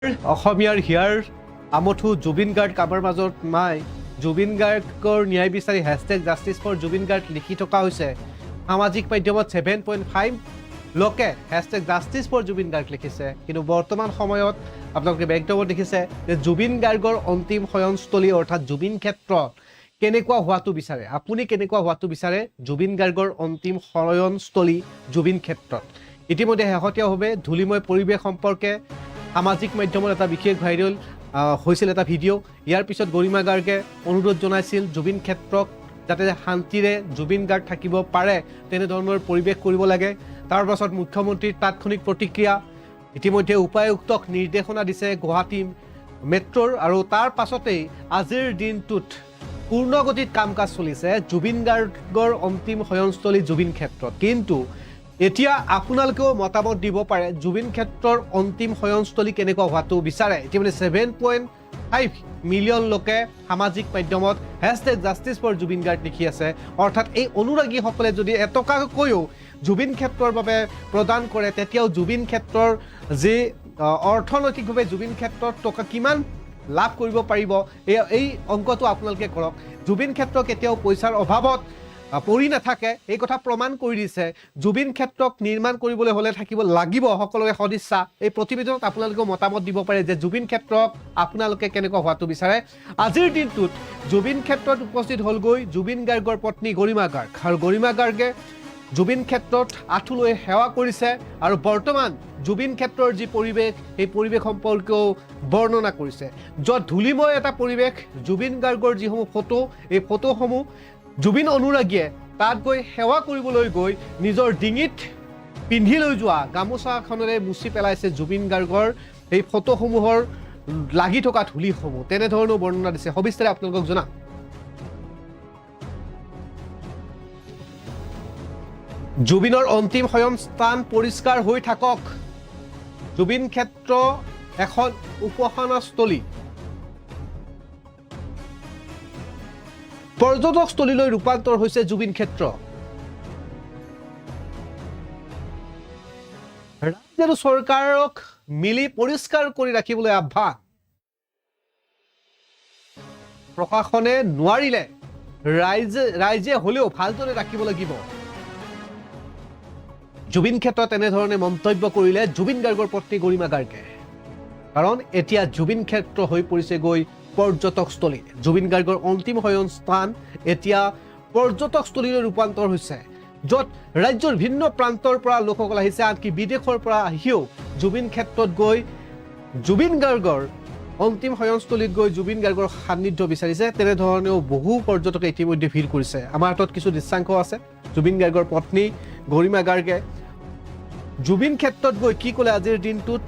অসমীয়াৰ হিয়াৰ আমঠু জুবিন গাৰ্গ কামৰ মাজত নাই। জুবিন গাৰ্গৰ ন্যায় বিচাৰি #জাষ্টিছ ফৰ জুবিন গাৰ্গ লিখি থকা হৈছে। সামাজিক মাধ্যমত 7.5 লোকে #জাষ্টিছ ফৰ জুবিন গাৰ্গ লিখিছে। কিন্তু বৰ্তমান সময়ত আপোনালোকে বেকগ্ৰাউণ্ডত দেখিছে যে জুবিন গাৰ্গৰ অন্তিম শয়নস্থলী অৰ্থাৎ জুবিন ক্ষেত্ৰত কেনেকুৱা হোৱাটো বিচাৰে। আপুনি কেনেকুৱা হোৱাটো বিচাৰে জুবিন গাৰ্গৰ অন্তিম শয়নস্থলী জুবিন ক্ষেত্ৰত। ইতিমধ্যে শেহতীয়াভাৱে ধূলিময় পৰিৱেশ সম্পৰ্কে সামাজিক মাধ্যমত এটা বিশেষ ভাইৰেল হৈছিল এটা ভিডিঅ'। ইয়াৰ পিছত গৰিমা গাৰ্গে অনুৰোধ জনাইছিল জুবিন ক্ষেত্ৰক যাতে শান্তিৰে জুবিন গাৰ্গ থাকিব পাৰে তেনেধৰণৰ পৰিৱেশ কৰিব লাগে। তাৰ পাছত মুখ্যমন্ত্ৰীৰ তাৎক্ষণিক প্ৰতিক্ৰিয়া। ইতিমধ্যে উপায়ুক্তক নিৰ্দেশনা দিছে গুৱাহাটী মেট্ৰ'ৰ। আৰু তাৰ পাছতেই আজিৰ দিনটোত পূৰ্ণগতিত কাম কাজ চলিছে জুবিন গাৰ্গৰ অন্তিম শয়নস্থলী জুবিন ক্ষেত্ৰত। কিন্তু এতিয়া আপোনালোকেও মতামত দিব পাৰে জুবিন ক্ষেত্ৰৰ অন্তিম শয়নস্থলী কেনেকুৱা হোৱাটো বিচাৰে। ইতিমধ্যে 7.5 মিলিয়ন লোকে সামাজিক মাধ্যমত #জাষ্টিছ ফৰ জুবিন গাৰ্গ লিখি আছে। অৰ্থাৎ এই অনুৰাগীসকলে যদি এটকাকৈও জুবিন ক্ষেত্ৰৰ বাবে প্ৰদান কৰে তেতিয়াও জুবিন ক্ষেত্ৰৰ যি অৰ্থনৈতিকভাৱে জুবিন ক্ষেত্ৰত টকা কিমান লাভ কৰিব পাৰিব এই অংকটো আপোনালোকে কৰক। জুবিন ক্ষেত্ৰ কেতিয়াও পইচাৰ অভাৱত পৰি নাথাকে এই কথা প্ৰমাণ কৰি দিছে। জুবিন ক্ষেত্ৰক নিৰ্মাণ কৰিবলৈ হ'লে থাকিব লাগিব সকলোৰে সদিচ্ছা। এই প্ৰতিবেদনত আপোনালোকেও মতামত দিব পাৰে যে জুবিন ক্ষেত্ৰক আপোনালোকে কেনেকুৱা হোৱাটো বিচাৰে। আজিৰ দিনটোত জুবিন ক্ষেত্ৰত উপস্থিত হ'লগৈ জুবিন গাৰ্গৰ পত্নী গৰিমা গাৰ্গ। আৰু গৰিমা গাৰ্গে জুবিন ক্ষেত্ৰত আঁঠু লৈ সেৱা কৰিছে আৰু বৰ্তমান জুবিন ক্ষেত্ৰৰ যি পৰিৱেশ এই পৰিৱেশ সম্পৰ্কেও বৰ্ণনা কৰিছে। য'ত ধূলিময় এটা পৰিৱেশ, জুবিন গাৰ্গৰ যিসমূহ ফটো এই ফটোসমূহ জুবিন অনুৰাগীয়ে তাত গৈ সেৱা কৰিবলৈ গৈ নিজৰ ডিঙিত পিন্ধি লৈ যোৱা গামোচাখনেৰে মুচি পেলাইছে জুবিন গাৰ্গৰ এই ফটোসমূহৰ লাগি থকা ধূলিসমূহ। তেনেধৰণৰ বৰ্ণনা দিছে। সবিস্তাৰে আপোনালোকক জনাম। জুবিনৰ অন্তিম শয়নস্থান পৰিষ্কাৰ হৈ থাকক। জুবিন ক্ষেত্ৰ এখন উপাসনাস্থলী। পৰ্যটকস্থলীলৈ ৰূপান্তৰ হৈছে জুবিন ক্ষেত্ৰ। ৰাজ্য আৰু চৰকাৰক মিলি পৰিষ্কাৰ কৰি ৰাখিবলৈ আহ্বান। প্ৰশাসনে নোৱাৰিলে ৰাইজে হ'লেও ভালদৰে ৰাখিব লাগিব। জুবিন ক্ষেত্ৰত এনেধৰণে মন্তব্য কৰিলে জুবিন গাৰ্গৰ পত্নী গৰিমা গাৰ্গে। কাৰণ এতিয়া জুবিন ক্ষেত্ৰ হৈ পৰিছে গৈ পৰ্যটকস্থলী। জুবিন গাৰ্গৰ অন্তিম শয়নস্থান এতিয়া পৰ্যটকস্থলীলৈ ৰূপান্তৰ হৈছে। য'ত ৰাজ্যৰ ভিন্ন প্ৰান্তৰ পৰা লোকসকল আহিছে, আনকি বিদেশৰ পৰা আহিও জুবিন ক্ষেত্ৰত গৈ জুবিন গাৰ্গৰ অন্তিম শয়নস্থলীত গৈ জুবিন গাৰ্গৰ সান্নিধ্য বিচাৰিছে। তেনেধৰণেও বহু পৰ্যটকে ইতিমধ্যে ভিৰ কৰিছে। আমাৰ হাতত কিছু দৃশ্যাংশ আছে। জুবিন গাৰ্গৰ পত্নী গৰিমা গাৰ্গে জুবিন ক্ষেত্ৰত গৈ কি ক'লে আজিৰ দিনটোত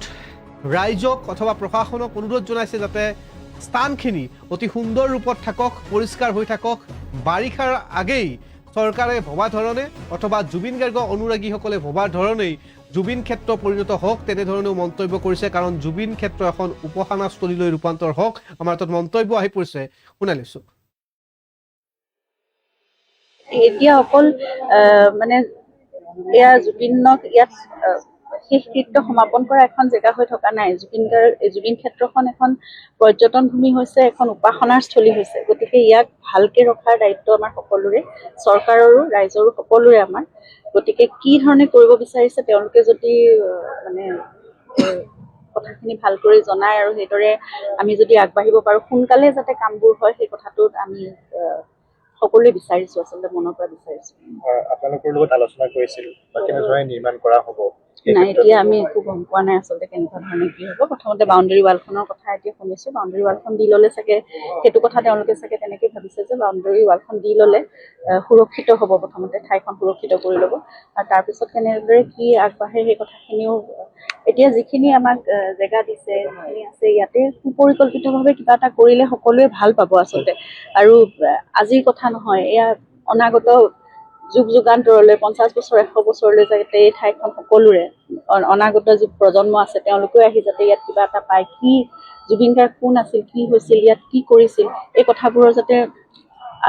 ৰাইজক অথবা প্ৰশাসনক অনুৰোধ জনাইছে যাতে স্থানখিনি অতি সুন্দৰ ৰূপত থাকক, পৰিষ্কাৰ হৈ থাকক। বাৰিষাৰ আগেই চৰকাৰে ভবা ধৰণে অথবা জুবিন গাৰ্গৰ অনুৰাগীসকলে ভবা ধৰণেই জুবিন ক্ষেত্ৰ পৰিণত হওক তেনেধৰণেও মন্তব্য কৰিছে। কাৰণ জুবিন ক্ষেত্ৰ এখন উপাসনাস্থলীলৈ ৰূপান্তৰ হওক। আমাৰ তাত মন্তব্য আহি পৰিছে, শুনাই লৈছো। এতিয়া অকল মানে এয়া জুবিনক ইয়াত শেষকৃত্য সমাপন কৰা এখন জেগা হৈ থকা নাই। জুবিন ক্ষেত্ৰখন এখন পৰ্যটন ভূমি হৈছে, এখন উপাসনাৰ স্থলী হৈছে। গতিকে ইয়াক ভালকে ৰখাৰ দায়িত্ব আমাৰ সকলোৰে, চৰকাৰৰো ৰাইজৰো সকলোৰে আমাৰ। গতিকে কি ধৰণে কৰিব বিচাৰিছে তেওঁলোকে যদি মানে কথাখিনি ভালকৈ জনায় আৰু সেইদৰে আমি যদি আগবাঢ়িব পাৰোঁ, সোনকালে যাতে কামবোৰ হয় সেই কথাটোত আমি সকলোৱে বিচাৰিছো, আচলতে মনৰ পৰা বিচাৰিছো। আপোনালোকৰ লগত আলোচনা কৰিছিল বা কেনেধৰণে নিৰ্মাণ কৰা হ'ব? নাই, এতিয়া আমি একো গম পোৱা নাই আচলতে কেনেকুৱা ধৰণে কি হ'ব। প্ৰথমতে বাউণ্ডেৰী ৱালখনৰ কথা এতিয়া শুনিছো। বাউণ্ডেৰী ৱালখন দি ল'লে চাগে সেইটো কথা তেওঁলোকে চাগে তেনেকৈ ভাবিছে যে বাউণ্ডেৰী ৱালখন দি ল'লে সুৰক্ষিত হ'ব। প্ৰথমতে ঠাইখন সুৰক্ষিত কৰি ল'ব আৰু তাৰপিছত কেনেদৰে কি আগবাঢ়ে সেই কথাখিনিও এতিয়া যিখিনি আমাক জেগা দিছে যিখিনি আছে ইয়াতে সুপৰিকল্পিতভাৱে কিবা এটা কৰিলে সকলোৱে ভাল পাব আচলতে। আৰু আজিৰ কথা নহয়, এয়া অনাগত যুগ যুগান্তৰলৈ 50 বছৰ 100 বছৰলৈ যাতে এই ঠাইখন সকলোৰে অনাগত যি প্ৰজন্ম আছে তেওঁলোকেও আহি যাতে ইয়াত কিবা এটা পায়, কি জুবিন গাৰ্গ কোন আছিল, কি হৈছিল, ইয়াত কি কৰিছিল, এই কথাবোৰৰ যাতে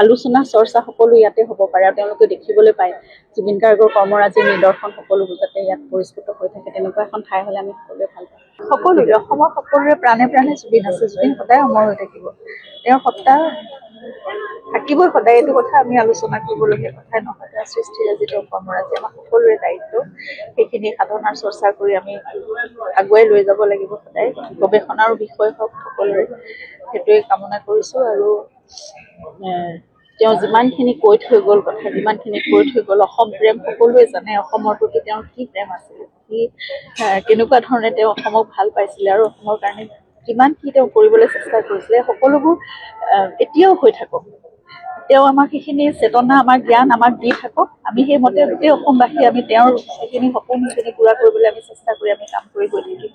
আলোচনা চৰ্চা সকলো ইয়াতে হ'ব পাৰে আৰু তেওঁলোকে দেখিবলৈ পায় জুবিন গাৰ্গৰ কৰ্মৰাজিৰ নিদৰ্শন সকলোবোৰ যাতে ইয়াত পৰিস্ফুট হৈ থাকে, তেনেকুৱা এখন ঠাই হ'লে আমি সকলোৱে ভাল পাওঁ। সকলোৰে অসমৰ সকলোৰে প্ৰাণে প্ৰাণে জুবিন আছে, জুবিন সদায় অমৰ হৈ থাকিব, তেওঁৰ সত্তা থাকিবই সদায়, এইটো কথা আমি আলোচনা কৰিবলগীয়া কথাই নহয়। তেওঁৰ সৃষ্টিৰাজি, তেওঁৰ কৰ্মৰাজি আমাৰ সকলোৰে দায়িত্ব, সেইখিনি সাধনাৰ চৰ্চা কৰি আমি আগুৱাই লৈ যাব লাগিব সদায়। গৱেষণাৰ বিষয় হওক সকলোৰে, সেইটোৱে কামনা কৰিছোঁ। আৰু তেওঁ যিমানখিনি কৈ থৈ গ'ল কথা, যিমানখিনি কৈ থৈ গ'ল, অসম প্ৰেম সকলোৱে জানে, অসমৰ প্ৰতি তেওঁৰ কি প্ৰেম আছিলে, কি কেনেকুৱা ধৰণে তেওঁ অসমক ভাল পাইছিলে আৰু অসমৰ কাৰণে কিমান কি তেওঁ কৰিবলৈ চেষ্টা কৰিছিলে, সকলোবোৰ এতিয়াও হৈ থাকক। তেওঁ আমাক সেইখিনি চেতনা, আমাৰ জ্ঞান আমাক দি থাকক, আমি সেইমতে গোটেই অসমবাসী আমি তেওঁৰ সেইখিনি সপোনখিনি পূৰা কৰিবলৈ আমি চেষ্টা কৰি আমি কাম কৰি গৈ থাকিম।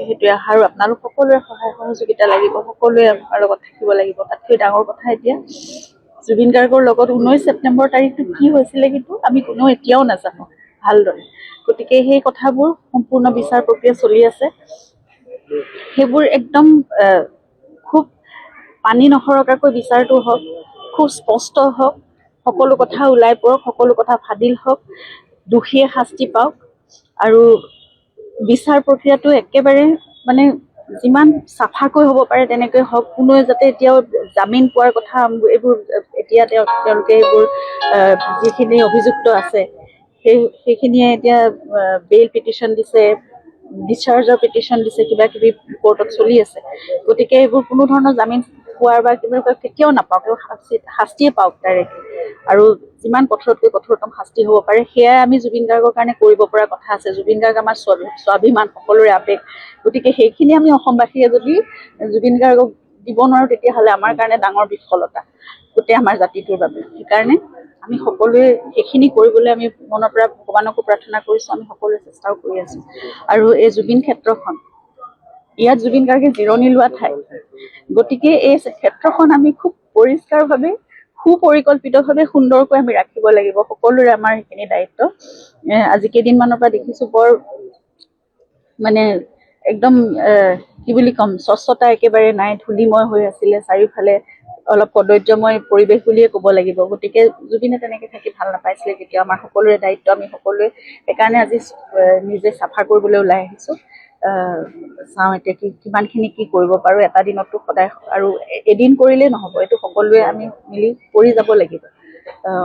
সেইটোৱে আৰু আপোনালোক সকলোৰে সহায় সহযোগিতা লাগিব, সকলোৱে আমাৰ লগত থাকিব লাগিব। তাতকৈ ডাঙৰ কথা এতিয়া জুবিন গাৰ্গৰ লগত 19 ছেপ্টেম্বৰ তাৰিখটো কি হৈছিলে কিন্তু আমি কোনেও এতিয়াও নাজানো ভালদৰে। গতিকে সেই কথাবোৰ সম্পূৰ্ণ বিচাৰ প্ৰক্ৰিয়া চলি আছে, সেইবোৰ একদম খুব পানী নসৰকাকৈ বিচাৰটো হওক, খুব স্পষ্ট হওক, সকলো কথা ওলাই পৰক, সকলো কথা ফাদিল হওক, দোষীয়ে শাস্তি পাওক আৰু বিচাৰ প্ৰক্ৰিয়াটো একেবাৰে মানে যিমান চাফাকৈ হ'ব পাৰে তেনেকৈ হওক। কোনোৱে যাতে এতিয়াও জামিন পোৱাৰ কথা এইবোৰ এতিয়া তেওঁলোকে এইবোৰ যিখিনি অভিযুক্ত আছে সেইখিনিয়ে এতিয়া বেইল পিটিশ্যন দিছে, ডিschargeৰ পিটিশ্যন দিছে, কিবা কিবি কোৰ্টত চলি আছে। গতিকে এইবোৰ কোনো ধৰণৰ জামিন পোৱাৰ বা কিবা কেতিয়াও নাপাওক, শাস্তিয়ে পাওক ডাইৰেক্ট, আৰু যিমান কঠোৰতকৈ কঠোৰতম শাস্তি হ'ব পাৰে সেয়াই আমি জুবিন গাৰ্গৰ কাৰণে কৰিব পৰা কথা আছে। জুবিন গাৰ্গ আমাৰ স্বাভিমান, সকলোৰে আৱেগ। গতিকে সেইখিনি আমি অসমবাসীয়ে যদি জুবিন গাৰ্গক দিব নোৱাৰো তেতিয়াহ'লে আমাৰ কাৰণে ডাঙৰ বিফলতা গোটেই আমাৰ জাতিটোৰ বাবে। সেইকাৰণে আমি সকলোৱে সেইখিনি কৰিবলৈ আমি মনৰ পৰা ভগৱানকো প্ৰাৰ্থনা কৰিছোঁ, আমি সকলোৱে চেষ্টাও কৰি আছোঁ। আৰু এই জুবিন ক্ষেত্ৰখন, ইয়াত জুবিন গাৰ্গে জিৰণি লোৱা ঠাই, গতিকে এই ক্ষেত্ৰখন আমি খুব পৰিষ্কাৰভাৱে সুপৰিকল্পিতভাৱে সুন্দৰকৈ আমি ৰাখিব লাগিব, সকলোৰে আমাৰ সেইখিনি দায়িত্ব। আজি কেইদিনমানৰ পৰা দেখিছোঁ বৰ মানে একদম কি বুলি ক'ম, স্বচ্ছতা একেবাৰে নাই, ধূলিময় হৈ আছিলে চাৰিওফালে, অলপ কদৰ্যময় পৰিৱেশ বুলিয়ে ক'ব লাগিব। গতিকে জুবিনে তেনেকৈ থাকি ভাল নাপাইছিলে কেতিয়াও, আমাৰ সকলোৰে দায়িত্ব, আমি সকলোৱে সেইকাৰণে আজি নিজে চাফা কৰিবলৈ ওলাই আহিছোঁ। চাওঁ এতিয়া কিমানখিনি কি কৰিব পাৰোঁ, এটা দিনতো সদায়, আৰু এদিন কৰিলেই নহ'ব, এইটো সকলোৱে আমি মিলি কৰি যাব লাগিব।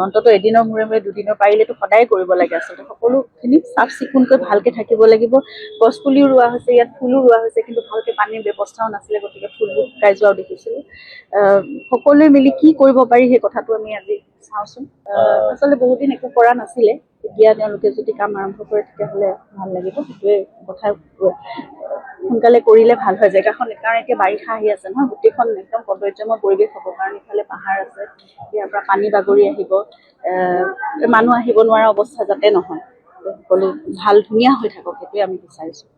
অন্ততঃ এদিনৰ মূৰে মূৰে, দুদিনৰ পাৰিলেতো সদায় কৰিব লাগে। আচলতে সকলোখিনি চাফ চিকুণকৈ ভালকৈ থাকিব লাগিব। গছ পুলিও ৰোৱা হৈছে, ইয়াত ফুলো ৰোৱা হৈছে, কিন্তু ভালকৈ পানীৰ ব্যৱস্থাও নাছিলে, গতিকে ফুলবোৰ শুকাই যোৱাও দেখিছিলোঁ। সকলোৱে মিলি কি কৰিব পাৰি সেই কথাটো আমি আজি চাওঁচোন। আচলতে বহুত দিন একো কৰা নাছিলে, এতিয়া তেওঁলোকে যদি কাম আৰম্ভ কৰে তেতিয়াহ'লে ভাল লাগিব, সেইটোৱে কথা। সোনকালে কৰিলে ভাল হয় জেগাখন, কাৰণ এতিয়া বাৰিষা আহি আছে নহয়, গোটেইখন একদম সৌন্দৰ্যময় পৰিৱেশ হ'ব, কাৰণ ইফালে পাহাৰ আছে, ইয়াৰ পৰা পানী বাগৰি আহিব, মানুহ আহিব নোৱাৰা অৱস্থা যাতে নহয়, সকলো ভাল ধুনীয়া হৈ থাকক, সেইটোৱে আমি বিচাৰিছোঁ।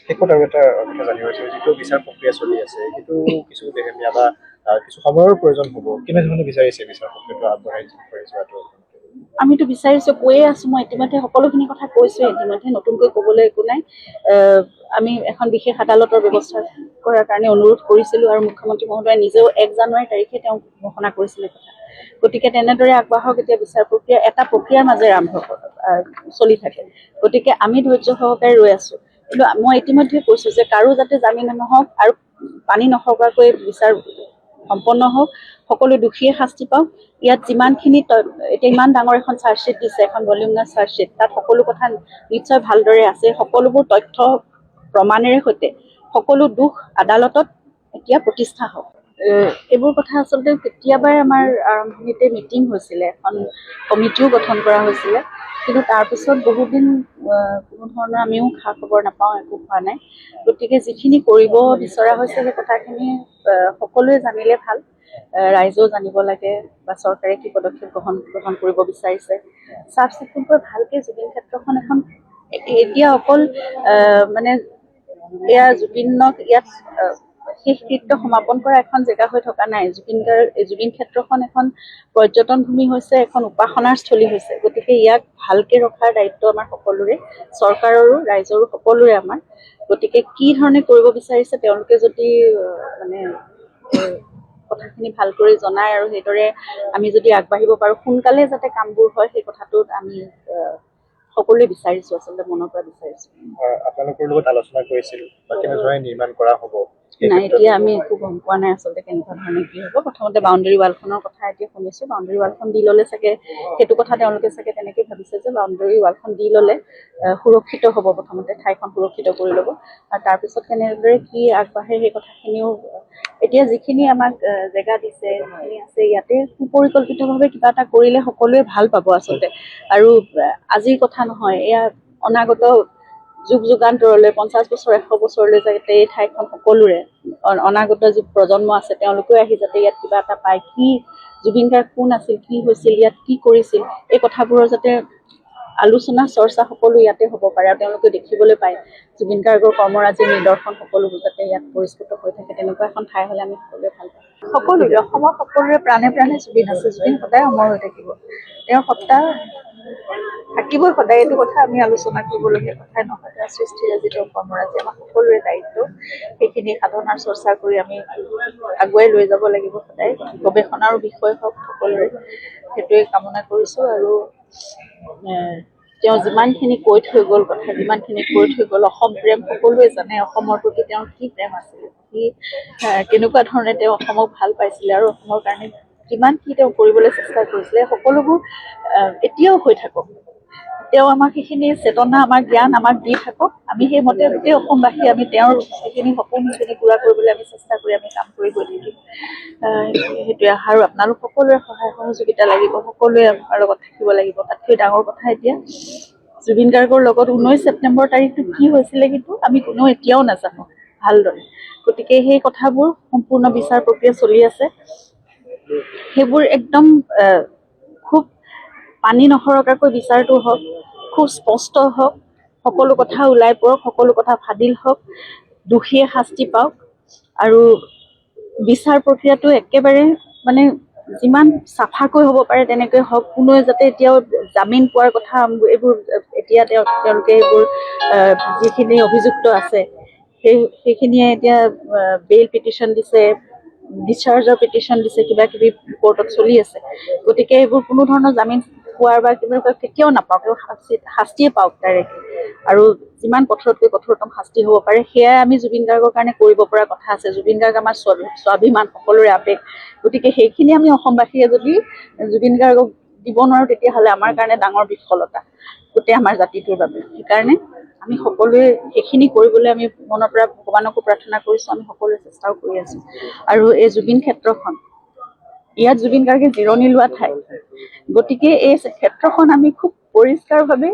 শেষত আৰু এটা কথা জানিব বিচাৰিছোঁ, যিটো বিচাৰ প্ৰক্ৰিয়া চলি আছে সেইটো কিছু দেহেমীয়া বা কিছু সময়ৰ প্ৰয়োজন হ'ব, কেনেধৰণে বিচাৰিছে বিচাৰ প্ৰক্ৰিয়াটো আগবঢ়াই যোৱাটো? আমিতো বিচাৰিছোঁ, কৈয়ে আছোঁ, মই ইতিমধ্যে সকলোখিনি কথা কৈছোঁ, ইতিমধ্যে নতুনকৈ ক'বলৈ একো নাই। আমি এখন বিশেষ আদালতৰ ব্যৱস্থা কৰাৰ কাৰণে অনুৰোধ কৰিছিলোঁ, আৰু মুখ্যমন্ত্ৰী মহোদয়ে নিজেও 1 জানুৱাৰী তাৰিখে তেওঁ ঘোষণা কৰিছিলে কথা। গতিকে তেনেদৰে আগবাঢ়ক, এতিয়া বিচাৰ প্ৰক্ৰিয়া এটা প্ৰক্ৰিয়াৰ মাজেৰে চলি থাকে, গতিকে আমি ধৈৰ্য সহকাৰে ৰৈ আছোঁ। কিন্তু মই ইতিমধ্যে কৈছোঁ যে কাৰো যাতে জামিন নহওক আৰু পানী নসৰকাকৈ বিচাৰ সম্পন্ন হওক, সকলো দোষীয়ে শাস্তি পাওক। ইয়াত যিমানখিনি এতিয়া ইমান ডাঙৰ এখন চাৰ্জশ্বিট দিছে, এখন ভলিউমিনাছ চাৰ্জশ্বিট, তাত সকলো কথা নিশ্চয় ভালদৰে আছে, সকলোবোৰ তথ্য প্ৰমাণেৰে সৈতে সকলো দোষ আদালতত এতিয়া প্ৰতিষ্ঠা হওক। এইবোৰ কথা আচলতে কেতিয়াবাই আমাৰ আৰম্ভণিতে মিটিং হৈছিলে, এখন কমিটিও গঠন কৰা হৈছিলে, কিন্তু তাৰপিছত বহুদিন কোনো ধৰণৰ আমিও খা খবৰ নাপাওঁ, একো হোৱা নাই। গতিকে যিখিনি কৰিব বিচৰা হৈছে সেই কথাখিনি সকলোৱে জানিলে ভাল, ৰাইজেও জানিব লাগে, বা চৰকাৰে কি পদক্ষেপ গ্ৰহণ কৰিব বিচাৰিছে। চাফ চিকুণকৈ ভালকৈ জুবিন ক্ষেত্ৰখন এখন এতিয়া অকল মানে এয়া জুবিনক ইয়াত শেষ কৃত্য সমাপন কৰা এখন জেগা হৈ থকা নাই। জুবিন ক্ষেত্ৰখন এখন পৰ্যটন ভূমি হৈছে, এখন উপাসনাৰ স্থলী হৈছে। গতিকে ইয়াক ভালকৈ ৰখাৰ দায়িত্ব আমাৰ সকলোৰে, চৰকাৰৰো, ৰাইজৰো, সকলোৰে আমাৰ। গতিকে কি ধৰণে কৰিব বিচাৰিছে তেওঁলোকে যদি মানে কথাখিনি ভালকৈ জনাই আৰু সেইদৰে আমি যদি আগবাঢ়িব পাৰোঁ, সোনকালে যাতে কামবোৰ হয় সেই কথাটোত আমি সকলোৱে বিচাৰিছোঁ, আচলতে মনৰ পৰা বিচাৰিছোঁ। আপোনালোকৰ লগত আলোচনা কৰিছিল বা কেনেধৰণে নিৰ্মাণ কৰা হ'ব? নাই, এতিয়া আমি একো গম পোৱা নাই আচলতে কেনেকুৱা ধৰণে কি হ'ব। প্ৰথমতে বাউণ্ডেৰী ৱালখনৰ কথা এতিয়া শুনিছোঁ। বাউণ্ডেৰী ৱালখন দি ল'লে চাগে সেইটো কথা তেওঁলোকে চাগে তেনেকৈ ভাবিছে যে বাউণ্ডেৰী ৱালখন দি ল'লে সুৰক্ষিত হ'ব, প্ৰথমতে ঠাইখন সুৰক্ষিত কৰি ল'ব, আৰু তাৰপিছত কেনেদৰে কি আগবাঢ়ে সেই কথাখিনিও এতিয়া যিখিনি আমাক জেগা দিছে, যিখিনি আছে ইয়াতে সুপৰিকল্পিতভাৱে কিবা এটা কৰিলে সকলোৱে ভাল পাব আচলতে। আৰু আজিৰ কথা নহয়, এয়া অনাগত যুগ যুগান্তৰলৈ 50 বছৰ 100 বছৰলৈ যাতে এই ঠাইখন সকলোৰে অনাগত যি প্ৰজন্ম আছে তেওঁলোকেও আহি যাতে ইয়াত কিবা এটা পায়, কি জুবিন গাৰ্গ কোন আছিল, কি হৈছিল, ইয়াত কি কৰিছিল, এই কথাবোৰৰ যাতে আলোচনা চৰ্চা সকলো ইয়াতে হ'ব পাৰে আৰু তেওঁলোকে দেখিবলৈ পায় জুবিন গাৰ্গৰ কৰ্মৰাজিৰ নিদৰ্শন সকলোবোৰ যাতে ইয়াত পৰিস্ফুট হৈ থাকে, তেনেকুৱা এখন ঠাই হ'লে আমি সকলোৱে ভাল পাওঁ। সকলোৰে অসমৰ সকলোৰে প্ৰাণে প্ৰাণে জুবিন আছে, জুবিন সদায় অমৰ হৈ থাকিব, তেওঁৰ সত্তা থাকিবই সদায়, এইটো কথা আমি আলোচনা কৰিবলগীয়া কথাই নহয়। তেওঁৰ সৃষ্টিৰাজি, তেওঁৰ কৰ্মৰাজি আমাৰ সকলোৰে দায়িত্ব, সেইখিনি সাধনাৰ চৰ্চা কৰি আমি আগুৱাই লৈ যাব লাগিব সদায়। গৱেষণাৰো বিষয় হওক সকলোৰে, সেইটোৱে কামনা কৰিছোঁ। আৰু তেওঁ যিমানখিনি কৈ থৈ গ'ল কথা, যিমানখিনি কৈ থৈ গ'ল, অসম প্ৰেম সকলোৱে জানে, অসমৰ প্ৰতি তেওঁৰ কি প্ৰেম আছিলে, কি কেনেকুৱা ধৰণে তেওঁ অসমক ভাল পাইছিলে আৰু অসমৰ কাৰণে কিমান কি তেওঁ কৰিবলৈ চেষ্টা কৰিছিলে, সকলোবোৰ এতিয়াও হৈ থাকক। তেওঁ আমাক সেইখিনি চেতনা, আমাৰ জ্ঞান আমাক দি থাকক, আমি সেই মতে গোটেই অসমবাসী আমি তেওঁৰ সেইখিনি সপোনখিনি পূৰা কৰিবলৈ আমি চেষ্টা কৰি আমি কাম কৰি গৈ থাকিম। সেইটোৱে। আৰু আপোনালোক সকলোৰে সহায় সহযোগিতা লাগিব, সকলোৱে আমাৰ লগত থাকিব লাগিব। তাতকৈ ডাঙৰ কথা এতিয়া জুবিন গাৰ্গৰ লগত 19 ছেপ্টেম্বৰ তাৰিখটো কি হৈছিলে কিন্তু আমি কোনেও এতিয়াও নাজানো ভালদৰে। গতিকে সেই কথাবোৰ সম্পূৰ্ণ বিচাৰ প্ৰক্ৰিয়া চলি আছে, সেইবোৰ একদম খুব পানী নসৰকাকৈ বিচাৰটো হওক, খুব স্পষ্ট হওক, সকলো কথা ওলাই পৰক, সকলো কথা ফাদিল হওক, দোষীয়ে শাস্তি পাওক, আৰু বিচাৰ প্ৰক্ৰিয়াটো একেবাৰে মানে যিমান চাফাকৈ হ'ব পাৰে তেনেকৈ হওক। কোনোৱে যাতে এতিয়াও জামিন পোৱাৰ কথা এইবোৰ এতিয়া তেওঁলোকে এইবোৰ যিখিনি অভিযুক্ত আছে সেইখিনিয়ে এতিয়া বেইল পিটিশ্যন দিছে, ডিschargeৰ পিটিশ্যন দিছে, কিবা কিবি কোৰ্টত চলি আছে। গতিকে এইবোৰ কোনো ধৰণৰ জামিন পোৱাৰ বা কিবা কেতিয়াও নাপাওক, শাস্তিয়ে পাওক ডাইৰেক্টলি, আৰু যিমান কঠোৰতকৈ কঠোৰতম শাস্তি হ'ব পাৰে সেয়াই আমি জুবিন গাৰ্গৰ কাৰণে কৰিব পৰা কথা আছে। জুবিন গাৰ্গ আমাৰ স্বাভিমান, সকলোৰে আৱেগ। গতিকে সেইখিনি আমি অসমবাসীয়ে যদি জুবিন গাৰ্গক দিব নোৱাৰোঁ তেতিয়াহ'লে আমাৰ কাৰণে ডাঙৰ বিফলতা গোটেই আমাৰ জাতিটোৰ বাবে। সেইকাৰণে আমি সকলোৱে সেইখিনি কৰিবলৈ আমি মনৰ পৰা ভগৱানকো প্ৰাৰ্থনা কৰিছোঁ, আমি সকলোৱে চেষ্টাও কৰি আছোঁ। আৰু এই জুবিন ক্ষেত্ৰখন, ইয়াত জুবিন গাৰ্গে জিৰণি লোৱা ঠাই, গতিকে এই ক্ষেত্ৰখন আমি খুব পৰিষ্কাৰভাৱে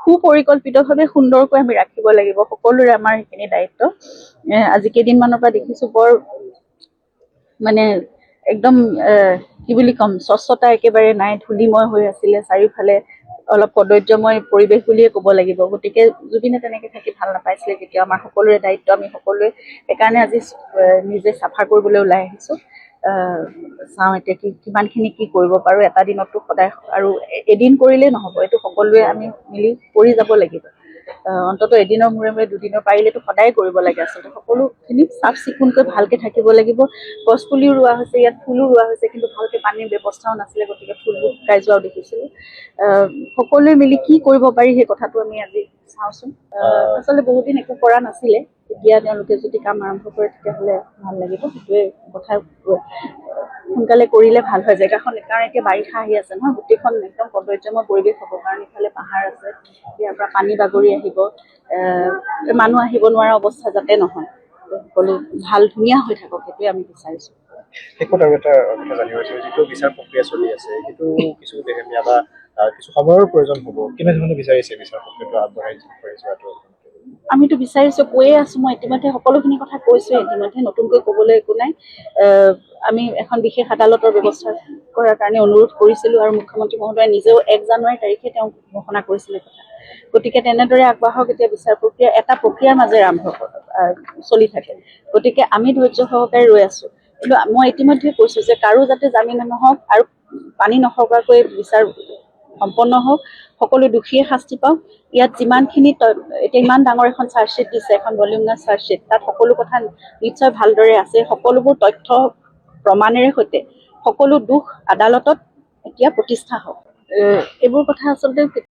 সুপৰিকল্পিতভাৱে সুন্দৰকৈ আমি ৰাখিব লাগিব, সকলোৰে আমাৰ সেইখিনি দায়িত্ব। আজি কেইদিনমানৰ পৰা দেখিছোঁ বৰ মানে একদম কি বুলি ক'ম, স্বচ্ছতা একেবাৰে নাই, ধূলিময় হৈ আছিলে চাৰিওফালে, অলপ কদৰ্যময় পৰিৱেশ বুলিয়ে ক'ব লাগিব। গতিকে জুবিনে তেনেকৈ থাকি ভাল নাপাইছিলে কেতিয়াও, আমাৰ সকলোৰে দায়িত্ব, আমি সকলোৱে সেইকাৰণে আজি নিজে চাফা কৰিবলৈ ওলাই আহিছোঁ। চাওঁ এতিয়া কিমানখিনি কি কৰিব পাৰোঁ, এটা দিনততো সদায়, আৰু এদিন কৰিলেই নহ'ব, এইটো সকলোৱে আমি মিলি কৰি যাব লাগিব। অন্ততঃ এদিনৰ মূৰে মূৰে, দুদিনৰ পাৰিলেতো সদায় কৰিব লাগে। আচলতে সকলোখিনি চাফ চিকুণকৈ ভালকৈ থাকিব লাগিব। গছ পুলিও ৰোৱা হৈছে, ইয়াত ফুলো ৰোৱা হৈছে, কিন্তু ভালকৈ পানীৰ ব্যৱস্থাও নাছিলে, গতিকে ফুলবোৰ শুকাই যোৱাও দেখিছিলোঁ। সকলোৱে মিলি কি কৰিব পাৰি সেই কথাটো আমি আজি চাওঁচোন। আচলতে বহুত দিন একো কৰা নাছিলে, এতিয়া তেওঁলোকে যদি কাম আৰম্ভ কৰে তেতিয়াহ'লে ভাল লাগিব। সেইটোৱে কথা, সোনকালে কৰিলে ভাল হয় জেগাখন, কাৰণ এতিয়া বাৰিষা আহি আছে নহয়, গোটেইখন একদম কদৰ্যময় পৰিৱেশ হ'ব, কাৰণ ইফালে পাহাৰ আছে, ইয়াৰ পৰা পানী বাগৰি আহিব, মানুহ আহিব নোৱাৰা অৱস্থা যাতে নহয়, সকলো ভাল ধুনীয়া হৈ থাকক, সেইটোৱে আমি বিচাৰিছোঁ। শেষত আৰু এটা কথা জানিব বিচাৰিছোঁ, যিটো বিচাৰ প্ৰক্ৰিয়া চলি আছে সেইটো কিছু দেহেমীয়া বা কিছু সময়ৰ প্ৰয়োজন হ'ব, কেনেধৰণে বিচাৰিছে বিচাৰ প্ৰক্ৰিয়াটো আগবঢ়াই যোৱাটো? আমিতো বিচাৰিছোঁ, কৈয়ে আছোঁ, মই ইতিমধ্যে সকলোখিনি কথা কৈছোঁ, ইতিমধ্যে নতুনকৈ ক'বলৈ একো নাই। আমি এখন বিশেষ আদালতৰ ব্যৱস্থা কৰাৰ কাৰণে অনুৰোধ কৰিছিলোঁ, আৰু মুখ্যমন্ত্ৰী মহোদয়ে নিজেও 1 জানুৱাৰী তাৰিখে তেওঁ ঘোষণা কৰিছিলে কথা। গতিকে তেনেদৰে আগবাঢ়ক, এতিয়া বিচাৰ প্ৰক্ৰিয়া এটা প্ৰক্ৰিয়াৰ মাজেৰে চলি থাকে, গতিকে আমি ধৈৰ্য সহকাৰে ৰৈ আছোঁ। কিন্তু মই ইতিমধ্যে কৈছোঁ যে কাৰো যাতে জামিন নহওক আৰু পানী নসৰকাকৈ বিচাৰ সম্পন্ন হওক, সকলো দোষীয়ে শাস্তি পাওক। ইয়াত যিমানখিনি এতিয়া ইমান ডাঙৰ এখন চাৰ্জশ্বিট দিছে, এখন ভলিউমিনাছ চাৰ্জশ্বিট, তাত সকলো কথা নিশ্চয় ভালদৰে আছে, সকলোবোৰ তথ্য প্ৰমাণেৰে সৈতে সকলো দোষ আদালতত এতিয়া প্ৰতিষ্ঠা হওক। এইবোৰ কথা আচলতে